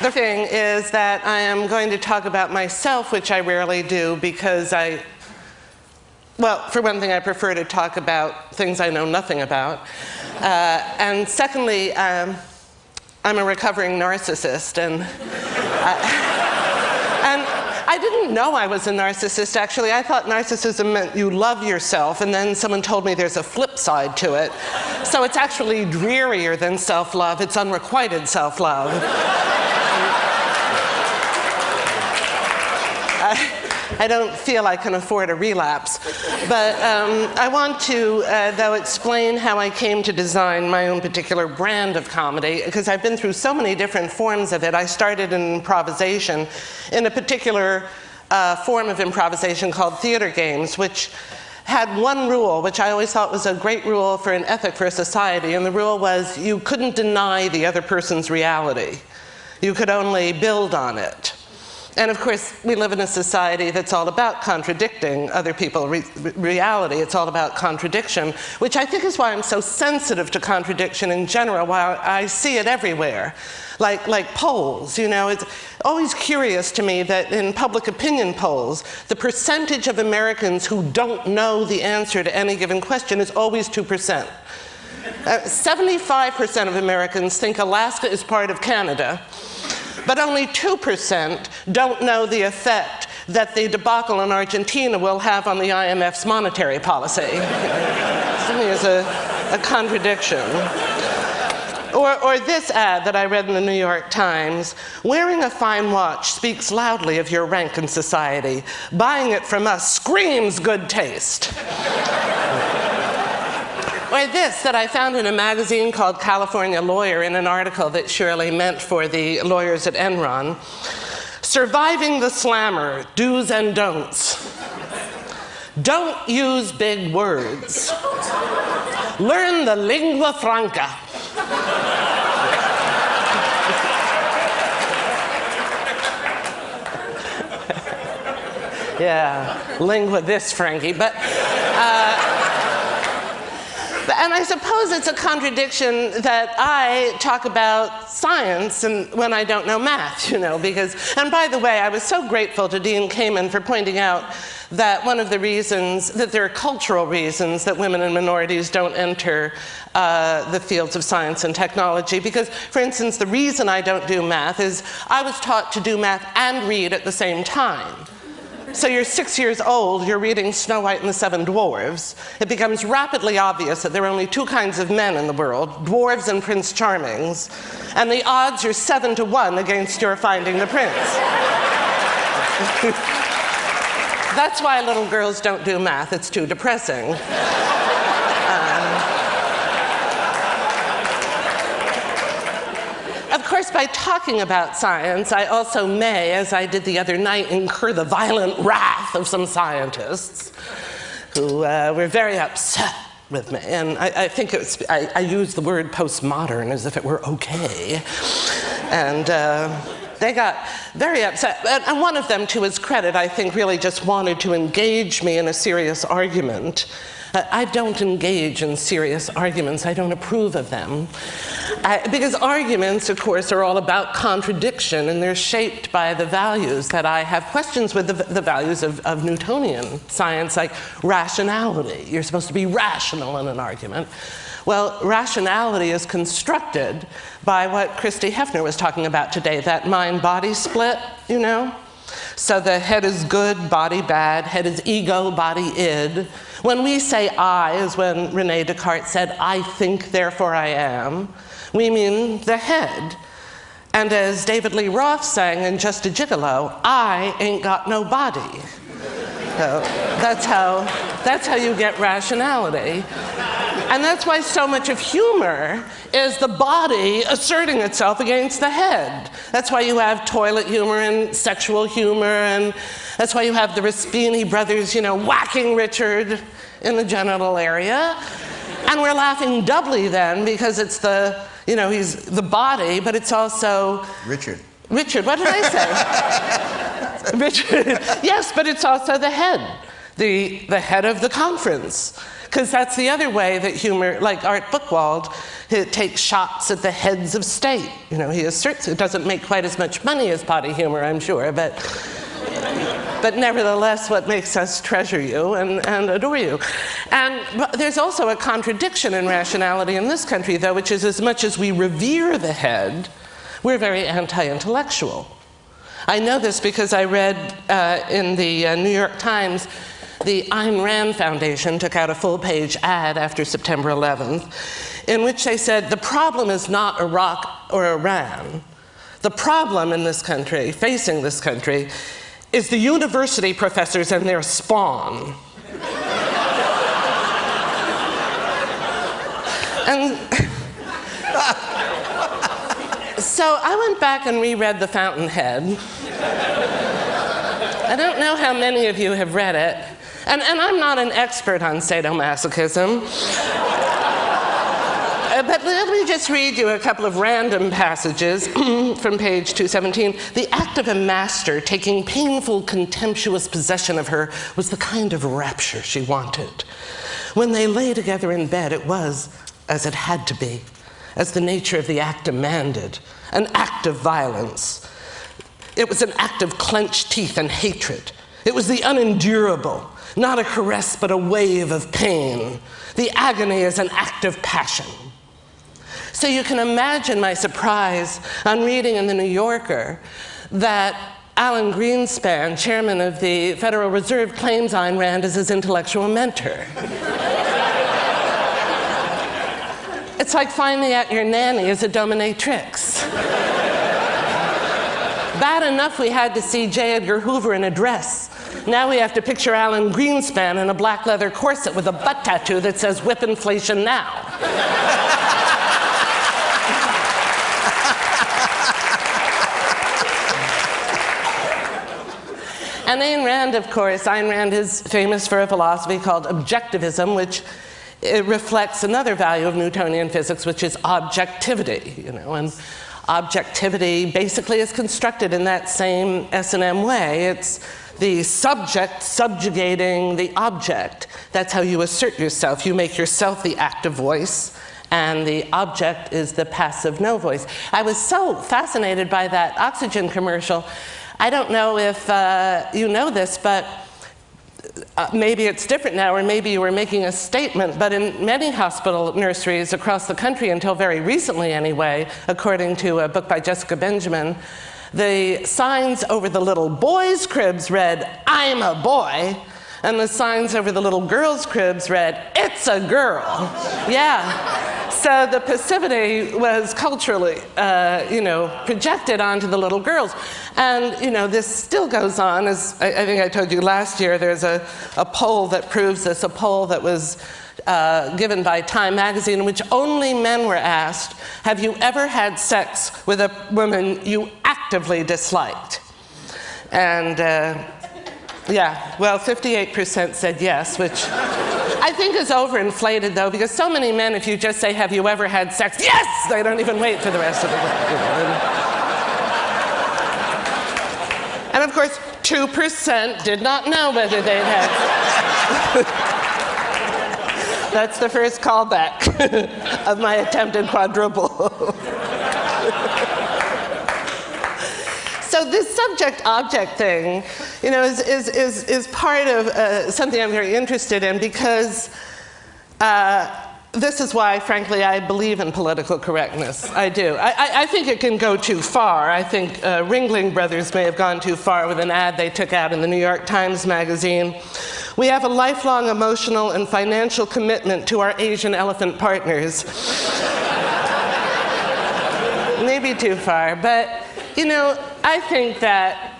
The thing is that I am going to talk about myself, which I rarely do because well, for one thing, I prefer to talk about things I know nothing about. And secondly, I'm a recovering narcissist, and I didn't know I was a narcissist, actually. I thought narcissism meant you love yourself, and then someone told me there's a flip side to it. So it's actually drearier than self-love. It's unrequited self-love. I don't feel I can afford a relapse. But I want to, though, explain how I came to design my own particular brand of comedy, because I've been through so many different forms of it. I started in improvisation, in a particular form of improvisation called theater games, which had one rule, which I always thought was a great rule for an ethic for a society, and the rule was you couldn't deny the other person's reality. You could only build on it. And of course, we live in a society that's all about contradicting other people's reality. It's all about contradiction, which I think is why I'm so sensitive to contradiction in general, while I see it everywhere. Like polls, you know, it's always curious to me that in public opinion polls, the percentage of Americans who don't know the answer to any given question is always 2%. 75% of Americans think Alaska is part of Canada, but only 2% don't know the effect that the debacle in Argentina will have on the IMF's monetary policy. To me is a contradiction. Or this ad that I read in the New York Times: wearing a fine watch speaks loudly of your rank in society. Buying it from us screams good taste. Or this that I found in a magazine called California Lawyer in an article that Shirley meant for the lawyers at Enron. Surviving the slammer, do's and don'ts. Don't use big words. Learn the lingua franca. Yeah, lingua this, Frankie, but and I suppose it's a contradiction that I talk about science and when I don't know math, you know, because, and by the way, I was so grateful to Dean Kamen for pointing out that one of the reasons, that there are cultural reasons that women and minorities don't enter the fields of science and technology, because, for instance, the reason I don't do math is I was taught to do math and read at the same time. So you're 6 years old, you're reading Snow White and the Seven Dwarfs. It becomes rapidly obvious that there are only two kinds of men in the world, dwarves and Prince Charmings, and the odds are 7 to 1 against your finding the prince. That's why little girls don't do math, it's too depressing. Of course, by talking about science, I also may, as I did the other night, incur the violent wrath of some scientists who were very upset with me. And I think I used the word postmodern as if it were okay. And they got very upset. And one of them, to his credit, I think really just wanted to engage me in a serious argument. I don't engage in serious arguments. I don't approve of them. Because arguments, of course, are all about contradiction, and they're shaped by the values that I have questions with the values of Newtonian science, like rationality. You're supposed to be rational in an argument. Well, rationality is constructed by what Christy Hefner was talking about today, that mind-body split, you know? So the head is good, body bad, head is ego, body id. When we say I, as when Rene Descartes said, I think, therefore I am, we mean the head. And as David Lee Roth sang in Just a Gigolo, I ain't got no body. So that's how you get rationality. And that's why so much of humor is the body asserting itself against the head. That's why you have toilet humor and sexual humor, and that's why you have the Raspini brothers, you know, whacking Richard in the genital area. And we're laughing doubly then because it's the, you know, he's the body, but it's also... Richard, what did I say? Richard, yes, but it's also the head. the head of the conference. Because that's the other way that humor, like Art Buchwald, it takes shots at the heads of state. You know, he asserts it doesn't make quite as much money as potty humor, I'm sure, but nevertheless, what makes us treasure you and adore you. But there's also a contradiction in rationality in this country, though, which is as much as we revere the head, we're very anti-intellectual. I know this because I read in the New York Times, the Ayn Rand Foundation took out a full-page ad after September 11th, in which they said, the problem is not Iraq or Iran. The problem in this country, facing this country, is the university professors and their spawn. And so I went back and reread The Fountainhead. I don't know how many of you have read it. And I'm not an expert on sadomasochism. But let me just read you a couple of random passages from page 217. The act of a master taking painful, contemptuous possession of her was the kind of rapture she wanted. When they lay together in bed, it was as it had to be, as the nature of the act demanded, an act of violence. It was an act of clenched teeth and hatred. It was the unendurable, not a caress, but a wave of pain. The agony is an act of passion. So you can imagine my surprise on reading in the New Yorker that Alan Greenspan, chairman of the Federal Reserve, claims Ayn Rand as his intellectual mentor. It's like finding out your nanny is a dominatrix. Bad enough we had to see J. Edgar Hoover in a dress. Now we have to picture Alan Greenspan in a black leather corset with a butt tattoo that says, "Whip inflation now." And Ayn Rand, of course, Ayn Rand is famous for a philosophy called objectivism, which it reflects another value of Newtonian physics, which is objectivity, you know, and objectivity basically is constructed in that same S&M way. It's the subject subjugating the object. That's how you assert yourself. You make yourself the active voice, and the object is the passive no voice. I was so fascinated by that Oxygen commercial. I don't know if you know this, but maybe it's different now, or maybe you were making a statement, but in many hospital nurseries across the country, until very recently anyway, according to a book by Jessica Benjamin, the signs over the little boys' cribs read, "I'm a boy," and the signs over the little girls' cribs read, "It's a girl." Yeah. So the passivity was culturally, projected onto the little girls. And, this still goes on. As I think I told you last year, there's a poll that proves this, a poll that was given by Time magazine, in which only men were asked, have you ever had sex with a woman you actively disliked? And, 58% said yes, which I think is overinflated, though, because so many men, if you just say, have you ever had sex? Yes! They don't even wait for the rest of the word. And of course, 2% did not know whether they'd had sex. That's the first callback of my attempted quadruple. So this subject-object thing, is part of something I'm very interested in, because this is why, frankly, I believe in political correctness. I do. I think it can go too far. I think Ringling Brothers may have gone too far with an ad they took out in the New York Times magazine. We have a lifelong emotional and financial commitment to our Asian elephant partners. Maybe too far, but I think that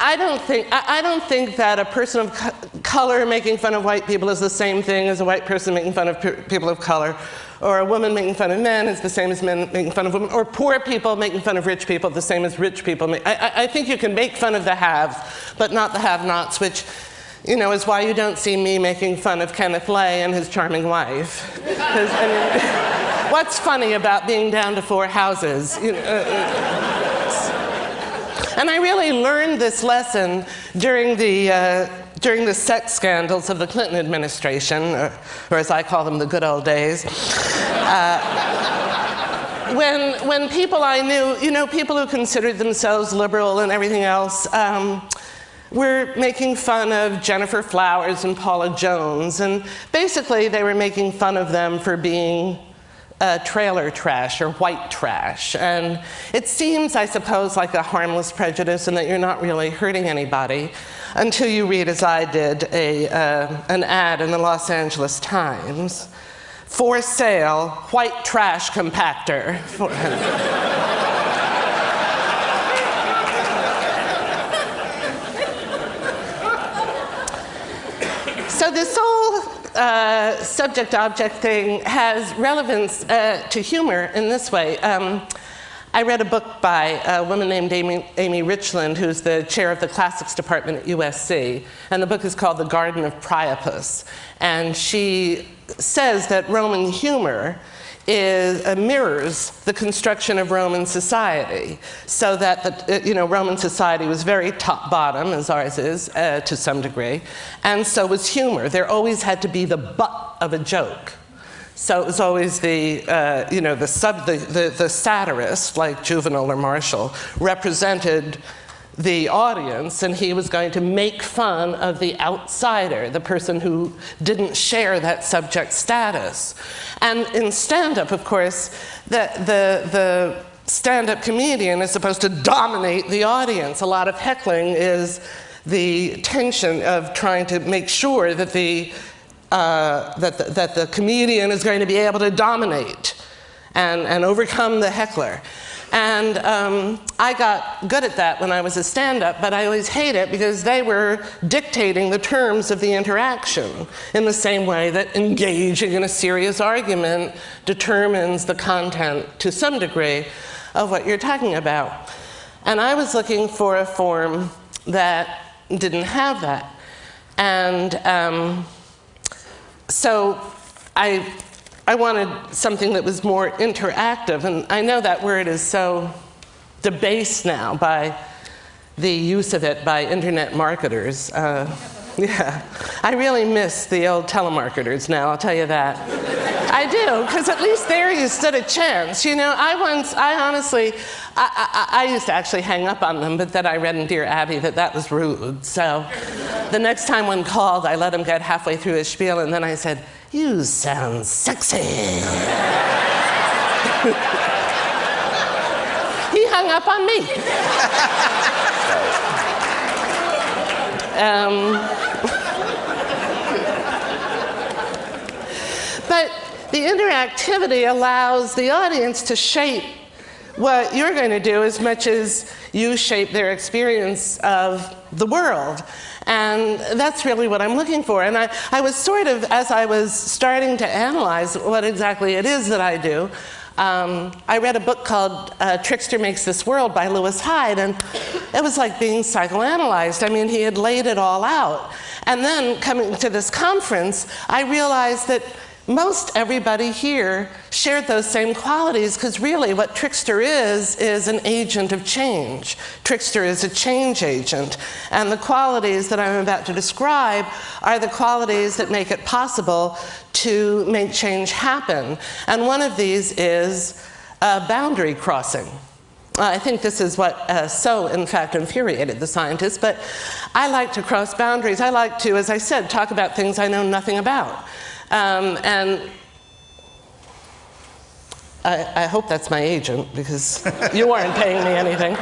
I don't think that a person of color making fun of white people is the same thing as a white person making fun of people of color, or a woman making fun of men is the same as men making fun of women, or poor people making fun of rich people the same as rich people. I think you can make fun of the haves, but not the have-nots, which is why you don't see me making fun of Kenneth Lay and his charming wife. What's funny about being down to 4 houses? And I really learned this lesson during the sex scandals of the Clinton administration, or as I call them, the good old days. When people I knew, people who considered themselves liberal and everything else, were making fun of Jennifer Flowers and Paula Jones, and basically they were making fun of them for being trailer trash or white trash. And it seems, I suppose, like a harmless prejudice and that you're not really hurting anybody until you read, as I did, an ad in the Los Angeles Times. For sale, white trash compactor. So this whole subject-object thing has relevance to humor in this way. I read a book by a woman named Amy Richland, who's the chair of the classics department at USC, and the book is called The Garden of Priapus. And she says that Roman humor mirrors the construction of Roman society, so that Roman society was very top-bottom, as ours is, to some degree, and so was humor. There always had to be the butt of a joke. So it was always the satirist, like Juvenal or Marshall, represented the audience, and he was going to make fun of the outsider, the person who didn't share that subject status. And in stand-up, of course, the stand-up comedian is supposed to dominate the audience. A lot of heckling is the tension of trying to make sure that the comedian is going to be able to dominate and overcome the heckler. And I got good at that when I was a stand-up, but I always hate it because they were dictating the terms of the interaction in the same way that engaging in a serious argument determines the content, to some degree, of what you're talking about. And I was looking for a form that didn't have that. And so I wanted something that was more interactive, and I know that word is so debased now by the use of it by internet marketers. Yeah, I really miss the old telemarketers now, I'll tell you that. I do, because at least there you stood a chance. I used to actually hang up on them, but then I read in Dear Abby that was rude. So the next time one called, I let him get halfway through his spiel, and then I said, "You sound sexy." He hung up on me. But the interactivity allows the audience to shape what you're going to do as much as you shape their experience of the world. And that's really what I'm looking for. And I was sort of, as I was starting to analyze what exactly it is that I do, I read a book called Trickster Makes This World by Lewis Hyde, and it was like being psychoanalyzed. I mean, he had laid it all out. And then coming to this conference, I realized that most everybody here shared those same qualities, because really what Trickster is an agent of change. Trickster is a change agent, and the qualities that I'm about to describe are the qualities that make it possible to make change happen. And one of these is boundary crossing. I think this is what in fact, infuriated the scientists, but I like to cross boundaries. I like to, as I said, talk about things I know nothing about. And I hope that's my agent, because you aren't paying me anything.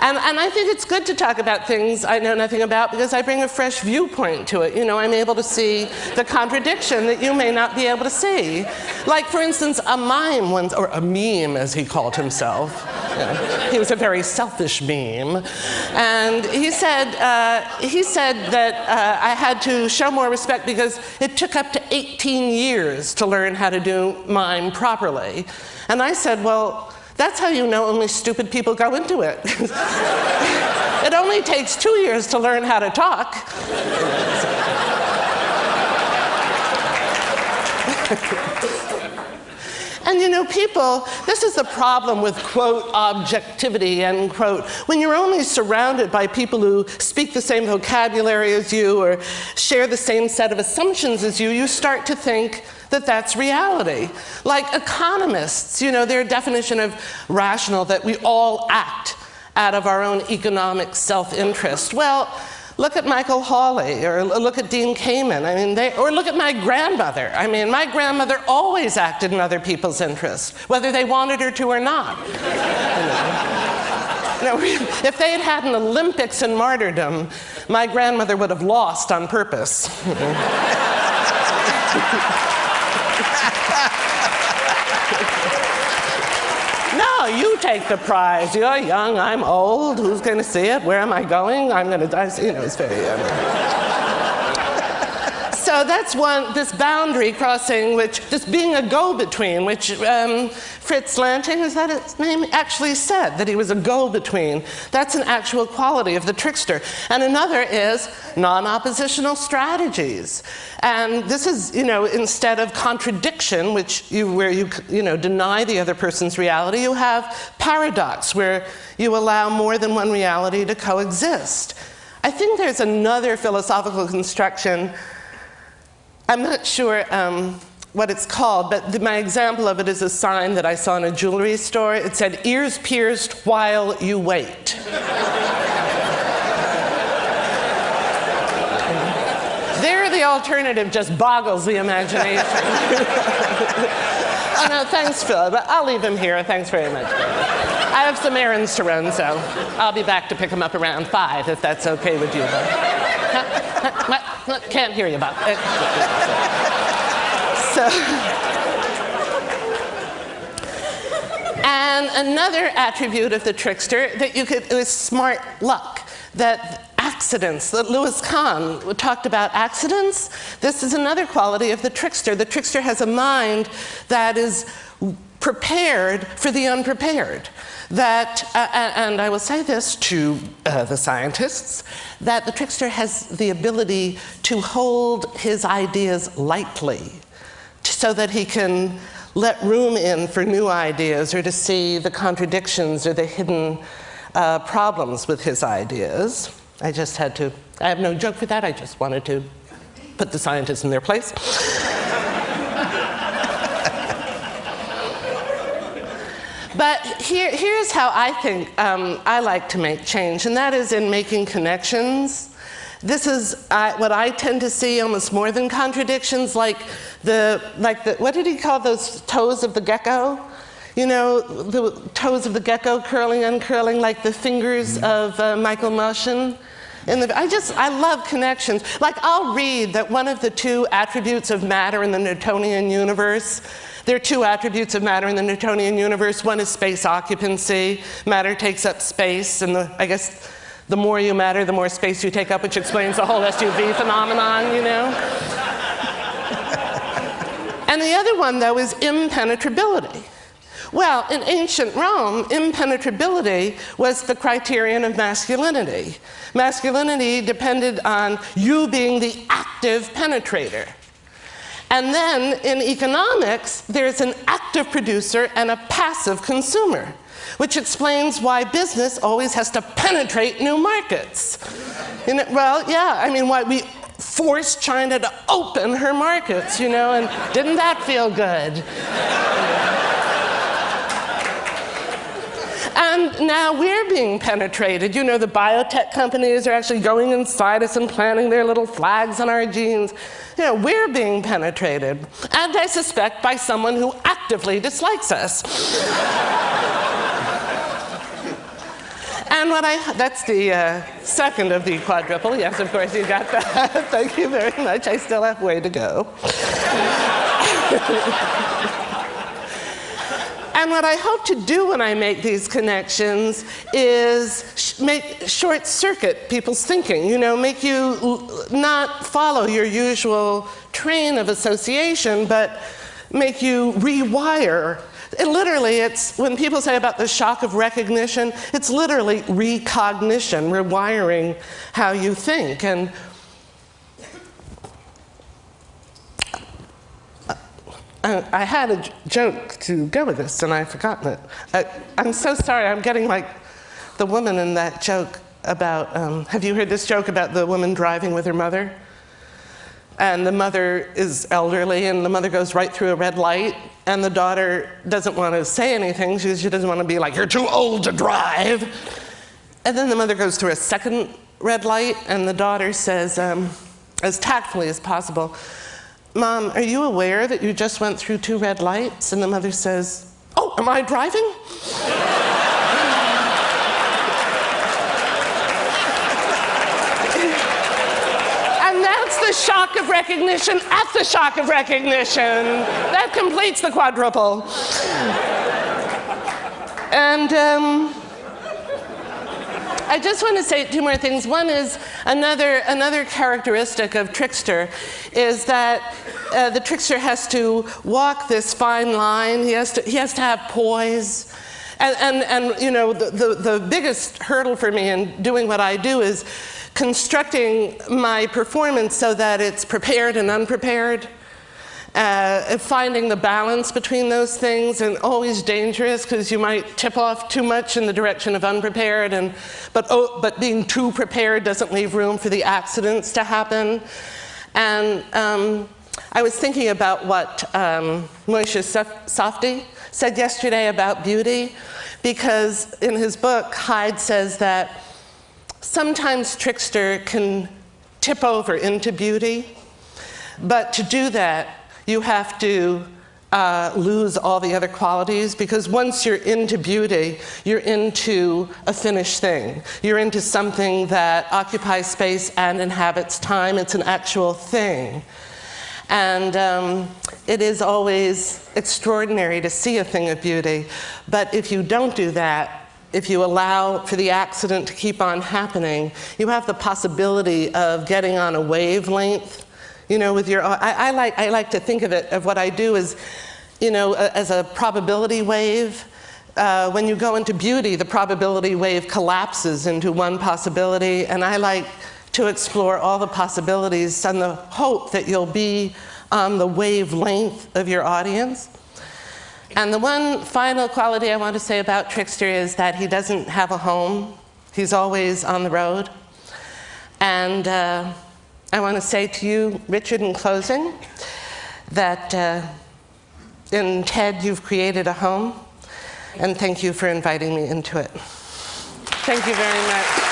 And I think it's good to talk about things I know nothing about, because I bring a fresh viewpoint to it. I'm able to see the contradiction that you may not be able to see. Like, for instance, a mime once, or a meme as he called himself. He was a very selfish meme. And he said that I had to show more respect because it took up to 18 years to learn how to do mime properly. And I said, well, that's how you know only stupid people go into it. It only takes 2 years to learn how to talk. And you know, people, this is the problem with, quote, objectivity, end quote. When you're only surrounded by people who speak the same vocabulary as you or share the same set of assumptions as you, you start to think that that's reality. Like economists, you know, their definition of rational, that we all act out of our own economic self-interest. Well, look at Michael Hawley, or look at Dean Kamen. I mean, or look at my grandmother. I mean, my grandmother always acted in other people's interests, whether they wanted her to or not. You know, if they had had an Olympics in martyrdom, my grandmother would have lost on purpose. No, you take the prize. You're young, I'm old. Who's going to see it? Where am I going? I'm going to die. You know, it's very... So that's one, this boundary crossing, this being a go-between, which Fritz Lanting, is that his name, actually said that he was a go-between. That's an actual quality of the trickster. And another is non-oppositional strategies. And this is, you know, instead of contradiction, where you deny the other person's reality, you have paradox, where you allow more than one reality to coexist. I think there's another philosophical construction. I'm not sure what it's called, but my example of it is a sign that I saw in a jewelry store. It said, "Ears pierced while you wait." There, the alternative just boggles the imagination. Oh, no, thanks, Phil, but I'll leave him here. Thanks very much, Phil. I have some errands to run, so I'll be back to pick him up around 5, if that's okay with you. What? Can't hear you, Bob. And another attribute of the trickster that is smart luck. That accidents, that Louis Kahn talked about accidents. This is another quality of the trickster. The trickster has a mind that is prepared for the unprepared. That, and I will say this to the scientists, that the trickster has the ability to hold his ideas lightly so that he can let room in for new ideas or to see the contradictions or the hidden problems with his ideas. I have no joke for that, I just wanted to put the scientists in their place. But here's how I think I like to make change, and that is in making connections. This is what I tend to see almost more than contradictions, like what did he call those toes of the gecko? You know, the toes of the gecko curling, uncurling, like the fingers of Michael Moschen. I love connections. Like, I'll read that one of the 2 attributes of matter in the Newtonian universe. There are 2 attributes of matter in the Newtonian universe. One is space occupancy. Matter takes up space, and I guess the more you matter, the more space you take up, which explains the whole SUV phenomenon, you know? And the other one, though, is impenetrability. Well, in ancient Rome, impenetrability was the criterion of masculinity. Masculinity depended on you being the active penetrator. And then in economics, there's an active producer and a passive consumer, which explains why business always has to penetrate new markets. Well, yeah, I mean, why we forced China to open her markets, you know, and didn't that feel good? And now we're being penetrated. You know, the biotech companies are actually going inside us and planting their little flags on our genes. You know, we're being penetrated. And I suspect by someone who actively dislikes us. And that's the second of the quadruple. Yes, of course, you got that. Thank you very much. I still have way to go. And what I hope to do when I make these connections is short circuit people's thinking, you know, make you not follow your usual train of association, but make you rewire. Literally, it's when people say about the shock of recognition, it's literally recognition, rewiring how you think. And I had a joke to go with this, and I've forgotten it. I'm so sorry. I'm getting like the woman in that joke about, have you heard this joke about the woman driving with her mother? And the mother is elderly, and the mother goes right through a red light, and the daughter doesn't want to say anything. She doesn't want to be like, you're too old to drive. And then the mother goes through a second red light, and the daughter says, as tactfully as possible, Mom, are you aware that you just went through 2 red lights? And the mother says, oh, am I driving? And that's the shock of recognition at the shock of recognition. That completes the quadruple. And I just want to say 2 more things. One is another characteristic of trickster is that the trickster has to walk this fine line. He has to have poise. And you know, the biggest hurdle for me in doing what I do is constructing my performance so that it's prepared and unprepared. Finding the balance between those things, and always dangerous because you might tip off too much in the direction of unprepared, but being too prepared doesn't leave room for the accidents to happen. And I was thinking about what Moshe Safdie said yesterday about beauty, because in his book, Hyde says that sometimes trickster can tip over into beauty, but to do that, you have to lose all the other qualities, because once you're into beauty, you're into a finished thing. You're into something that occupies space and inhabits time. It's an actual thing. And it is always extraordinary to see a thing of beauty. But if you don't do that, if you allow for the accident to keep on happening, you have the possibility of getting on a wavelength. You know, with your, I like to think of what I do as, you know, as a probability wave. When you go into beauty, the probability wave collapses into one possibility, and I like to explore all the possibilities and the hope that you'll be on the wavelength of your audience. And the one final quality I want to say about trickster is that he doesn't have a home. He's always on the road. And I want to say to you, Richard, in closing, that in TED you've created a home, and thank you for inviting me into it. Thank you very much.